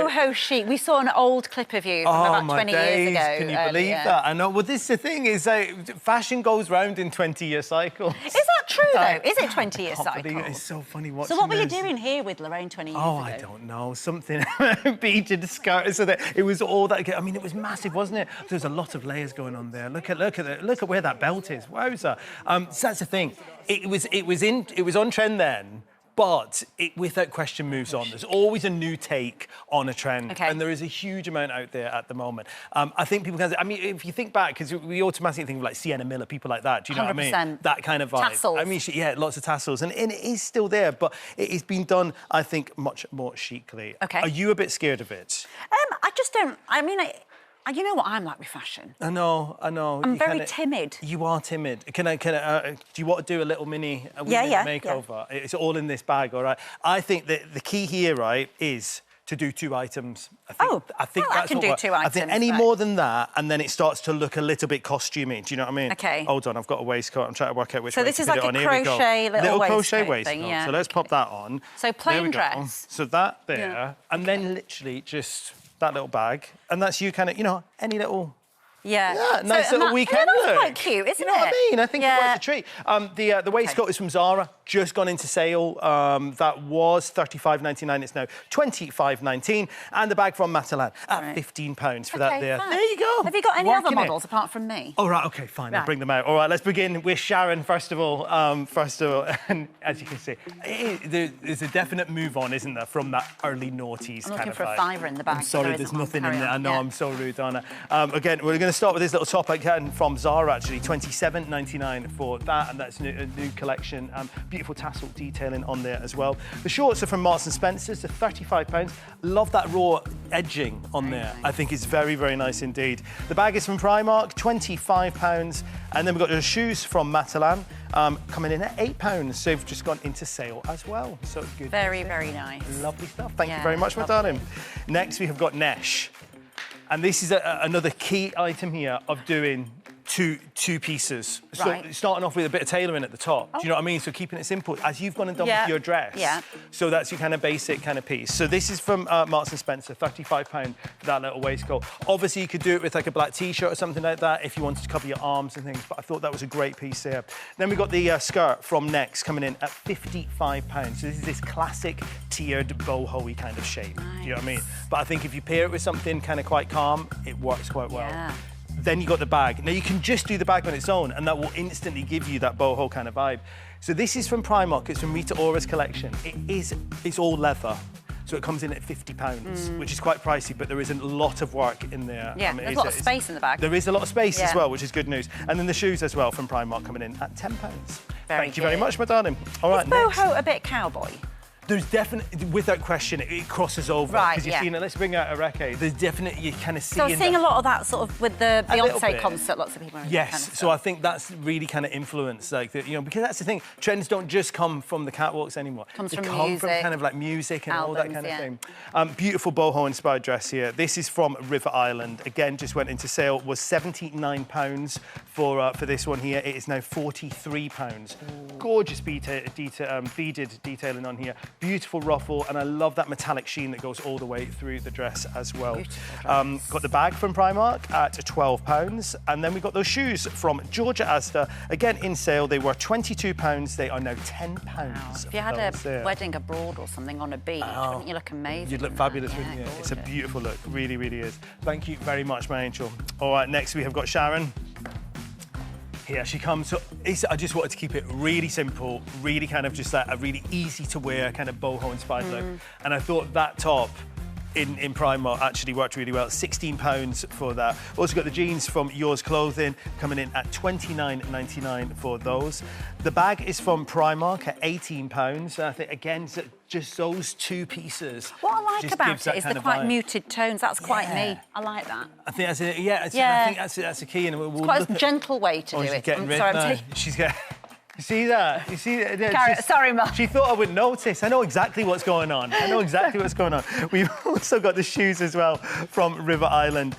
Boho Chic. We saw an old clip of you from about 20 years ago. Can you believe that? I know. Well, this is the thing, is fashion goes round in 20-year cycles. Is that true, though? Is it 20-year cycle? It's so funny watching So what were you this. doing here with Lorraine 20 years ago? Oh, I don't know. Something beaded skirt. So that it was all that. I mean, it was massive, wasn't it? There's a lot of layers going on there. Look at where that belt is. Wowza. So that's the thing. It was on trend then. But it, without question, moves on. There's always a new take on a trend, and there is a huge amount out there at the moment. I think people can say, I mean, if you think back, because we automatically think of like Sienna Miller, people like that, do you know what I mean? That kind of vibe. Tassels. I mean, yeah, lots of tassels, and it is still there, but it has been done, I think, much more chicly. Okay. Are you a bit scared of it? I just don't. I mean, you know what I'm like with fashion. I know. I'm very timid. You are timid. Can I? Do you want to do a little mini makeover? Yeah. It's all in this bag, all right? I think that the key here, right, is to do 2 items. I think that's I can do 2 items. I think any more than that, and then it starts to look a little bit costumey. Do you know what I mean? Okay. Hold on, I've got a waistcoat. I'm trying to work out which way to put it on. So this is like a crochet little crochet waistcoat. thing, yeah. So let's pop that on. So plain dress. So that there, and then literally just that little bag, and that's you kind of, you know, any little... Yeah, nice little weekend look. That's quite cute, isn't it? You know what I mean? I think it's worth a treat. The waistcoat is from Zara, just gone into sale. That was $35.99. It's now $25.19. And the bag from Matalan at £15 for that there. There you go. Have you got any other models apart from me? Oh, right, OK, fine. I'll bring them out. All right, let's begin with Sharon, first of all. And as you can see, there's a definite move on, isn't there, from that early noughties kind of vibe. I'm looking for a fiver in the bag. I'm sorry, there's nothing in there. I know, I'm so rude, aren't I? Again, we're going to start with this little top again from Zara, actually, $27.99 for that, and that's a new collection. Beautiful tassel detailing on there as well. The shorts are from Marks & Spencer's, they're £35. Love that raw edging on there. I think it's very, very nice indeed. The bag is from Primark, £25. And then we've got the shoes from Matalan, coming in at £8. So they've just gone into sale as well. So good. Very, very nice. Lovely stuff. Thank you very much, my darling. Next, we have got Nesh. And this is another key item here of doing two pieces. Right. So starting off with a bit of tailoring at the top. Do you know what I mean? So keeping it simple, as you've gone and done with your dress. Yeah. So that's your kind of basic kind of piece. So this is from Marks & Spencer, £35 for that little waistcoat. Obviously, you could do it with like a black T-shirt or something like that if you wanted to cover your arms and things, but I thought that was a great piece there. Then we got the skirt from Next coming in at £55. So this is this classic tiered boho-y kind of shape. Nice. Do you know what I mean? But I think if you pair it with something kind of quite calm, it works quite well. Yeah. Then you got the bag. Now, you can just do the bag on its own, and that will instantly give you that boho kind of vibe. So this is from Primark. It's from Rita Ora's collection. It's all leather. So it comes in at £50, which is quite pricey, but there is a lot of work in there. Yeah, there's a lot of space in the bag. There is a lot of space as well, which is good news. And then the shoes as well from Primark coming in at £10. Thank you very much, my darling. All right, next. Is boho a bit cowboy? There's definitely, without question, it crosses over. Right, because you've seen it. Let's bring out a recce. There's definitely, you kind of see. So I'm seeing a lot of that sort of with the Beyonce concert. Lots of people. Are yes. kind of So I think that's really kind of influenced, like you know, because that's the thing. Trends don't just come from the catwalks anymore. They come music, from kind of like music and albums, all that kind of thing. Beautiful boho-inspired dress here. This is from River Island. Again, just went into sale. Was £79 for this one here. It is now £43. Ooh. Gorgeous beaded detailing on here. Beautiful ruffle. And I love that metallic sheen that goes all the way through the dress as well. Got the bag from Primark at £12. And then we got those shoes from Georgia Asda. Again, in sale, they were £22. They are now £10. Wow. If you had a wedding abroad or something on a beach, wouldn't you look amazing? You'd look fabulous, wouldn't you? Gorgeous. It's a beautiful look. Really, really is. Thank you very much, my angel. All right, next we have got Sharon. Here she comes. So I just wanted to keep it really simple, really kind of just like a really easy to wear kind of boho-inspired look. And I thought that top in Primark actually worked really well. £16 for that. Also got the jeans from Yours Clothing coming in at £29.99 for those. The bag is from Primark at £18. And I think, again, just those two pieces. What I like about it is the quite muted tones. That's quite me. I like that. I think that's it. Yeah, I think that's a key. And we'll it's quite a gentle way to do it. She's getting... You see that? You see that? Carrot, sorry, Mum. She thought I wouldn't notice. I know exactly what's going on. We've also got the shoes as well from River Island.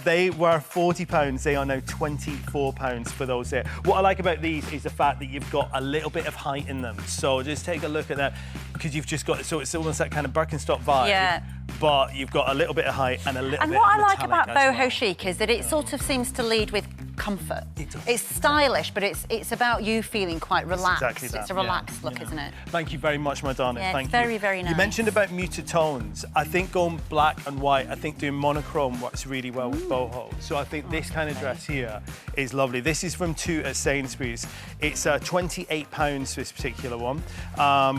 They were £40. They are now £24 for those there. What I like about these is the fact that you've got a little bit of height in them. So just take a look at that, because you've just got, so it's almost that kind of Birkenstock vibe. Yeah. but you've got a little bit of height and a little bit of And what I like metallic about as boho well. chic is that it sort of seems to lead with comfort. It's stylish, but it's about you feeling quite relaxed. Exactly that. It's a relaxed look, isn't it? Thank you very much, my darling. Yeah, Thank it's you. very, very nice. You mentioned about muted tones. I think going black and white, I think doing monochrome works really well with boho. So I think this kind of dress here is lovely. This is from 2 at Sainsbury's. It's £28 for this particular one,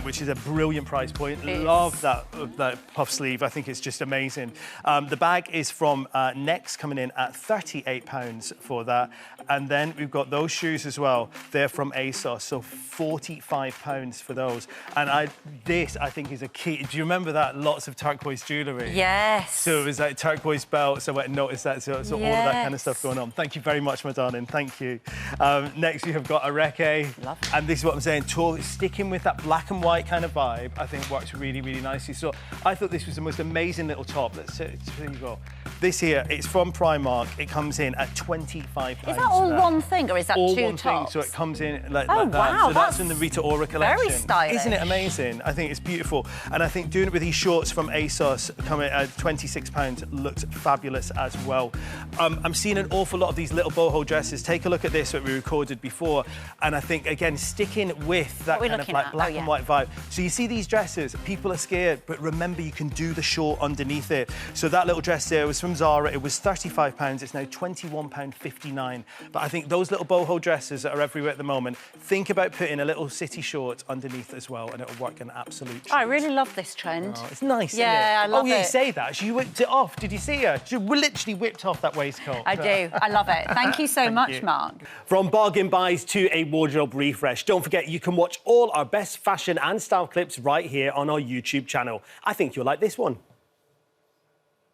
which is a brilliant price point. Love that puff sleeve. I think it's just amazing. The bag is from Next, coming in at £38 for that. And then we've got those shoes as well. They're from ASOS, so £45 for those. And this, I think, is a key. Do you remember that? Lots of turquoise jewellery. Yes. So it was like turquoise belts. So I noticed that. So all of that kind of stuff going on. Thank you very much, my darling. Thank you. Next, we have got a recce. Love it. And this is what I'm saying. Sticking with that black and white kind of vibe, I think works really, really nicely. So I thought this was the most amazing little top. Here you go. This here, it's from Primark. It comes in at £25. Is that all one thing, or is that all two one tops? thing, so it comes in like Oh, that. wow, So that's in the Rita Ora collection. very stylish. Isn't it amazing? I think it's beautiful. And I think doing it with these shorts from ASOS coming at £26 looks fabulous as well. I'm seeing an awful lot of these little boho dresses. Take a look at this that we recorded before. And I think, again, sticking with that kind of like black and white vibe. So you see these dresses, people are scared, but remember you can do the short underneath it. So that little dress there was from Zara. It was £35. It's now £21.59. But I think those little boho dresses that are everywhere at the moment, think about putting a little city short underneath as well, and it'll work an absolute treat. I really love this trend. Oh, it's nice, isn't it? Yeah, I love it. Oh, yeah, you say that. She whipped it off. Did you see her? She literally whipped off that waistcoat. I do. I love it. Thank you so much, Mark. From bargain buys to a wardrobe refresh, don't forget you can watch all our best fashion and style clips right here on our YouTube channel. I think you'll like this one.